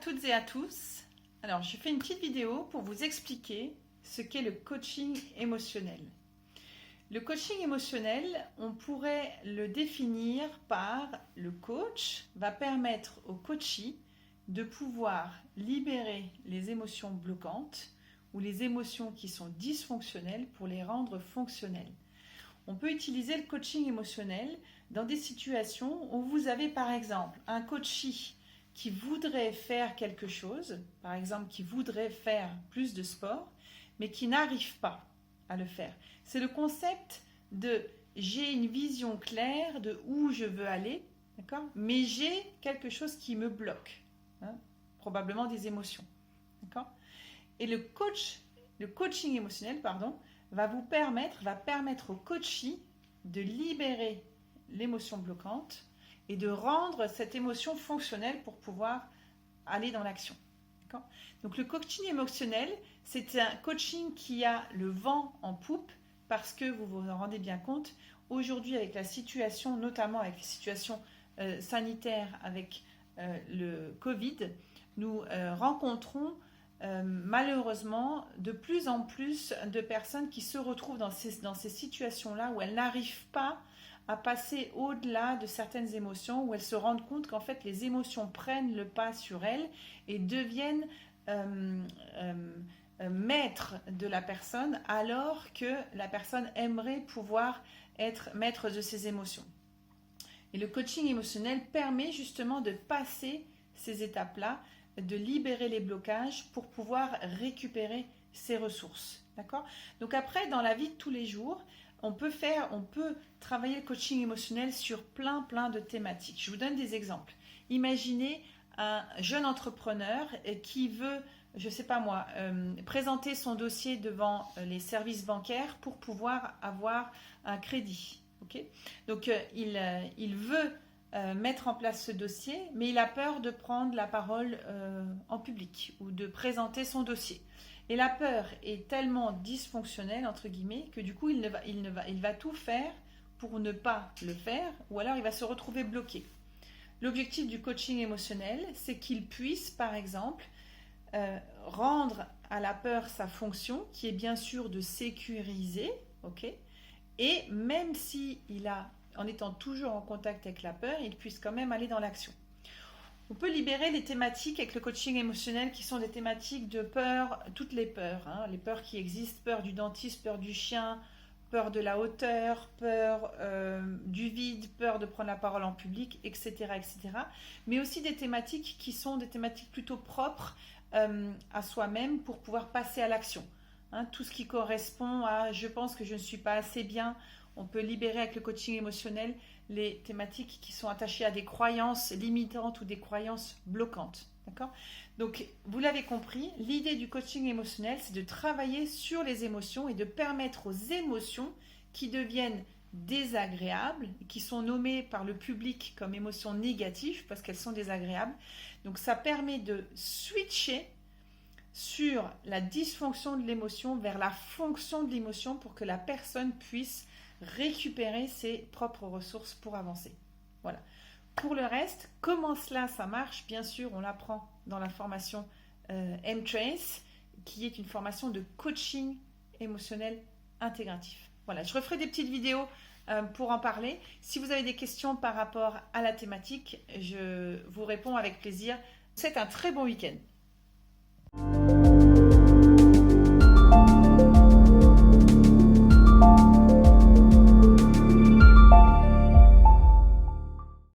toutes et à tous. Alors, je fais une petite vidéo pour vous expliquer ce qu'est le coaching émotionnel. Le coaching émotionnel, on pourrait le définir par le coach va permettre au coachee de pouvoir libérer les émotions bloquantes ou les émotions qui sont dysfonctionnelles pour les rendre fonctionnelles. On peut utiliser le coaching émotionnel dans des situations où vous avez par exemple un coachee qui voudrait faire quelque chose, par exemple qui voudrait faire plus de sport, mais qui n'arrive pas à le faire. C'est le concept de j'ai une vision claire de où je veux aller, d'accord, mais j'ai quelque chose qui me bloque, probablement des émotions, d'accord. Et le coaching émotionnel, va permettre au coachee de libérer l'émotion bloquante et de rendre cette émotion fonctionnelle pour pouvoir aller dans l'action. D'accord ? Donc le coaching émotionnel, c'est un coaching qui a le vent en poupe parce que vous vous en rendez bien compte, aujourd'hui avec la situation, notamment avec les situations sanitaires, avec le Covid, nous rencontrons malheureusement de plus en plus de personnes qui se retrouvent dans ces situations-là où elles n'arrivent pas à passer au-delà de certaines émotions, où elles se rendent compte qu'en fait les émotions prennent le pas sur elles et deviennent maîtres de la personne, alors que la personne aimerait pouvoir être maître de ses émotions. Et le coaching émotionnel permet justement de passer ces étapes-là, de libérer les blocages pour pouvoir récupérer ses ressources. D'accord ? Donc après, dans la vie de tous les jours, on peut travailler le coaching émotionnel sur plein de thématiques. Je vous donne des exemples. Imaginez un jeune entrepreneur qui veut, je ne sais pas moi, présenter son dossier devant les services bancaires pour pouvoir avoir un crédit. Okay ? Donc il veut mettre en place ce dossier, mais il a peur de prendre la parole en public ou de présenter son dossier. Et la peur est tellement dysfonctionnelle, entre guillemets, que du coup, il va tout faire pour ne pas le faire, ou alors il va se retrouver bloqué. L'objectif du coaching émotionnel, c'est qu'il puisse, par exemple, rendre à la peur sa fonction, qui est bien sûr de sécuriser, ok ? Et même en étant toujours en contact avec la peur, il puisse quand même aller dans l'action. On peut libérer les thématiques avec le coaching émotionnel qui sont des thématiques de peur, toutes les peurs, les peurs qui existent, peur du dentiste, peur du chien, peur de la hauteur, peur du vide, peur de prendre la parole en public, etc., etc. Mais aussi des thématiques qui sont des thématiques plutôt propres à soi-même pour pouvoir passer à l'action. Tout ce qui correspond à « je pense que je ne suis pas assez bien », on peut libérer avec le coaching émotionnel les thématiques qui sont attachées à des croyances limitantes ou des croyances bloquantes. D'accord ? Donc, vous l'avez compris, l'idée du coaching émotionnel, c'est de travailler sur les émotions et de permettre aux émotions qui deviennent désagréables, qui sont nommées par le public comme émotions négatives parce qu'elles sont désagréables. Donc, ça permet de switcher sur la dysfonction de l'émotion vers la fonction de l'émotion pour que la personne puisse récupérer ses propres ressources pour avancer. Voilà. Pour le reste, comment ça marche, bien sûr, on l'apprend dans la formation M-Trace, qui est une formation de coaching émotionnel intégratif. Voilà, je referai des petites vidéos pour en parler. Si vous avez des questions par rapport à la thématique, je vous réponds avec plaisir. C'est un très bon week-end.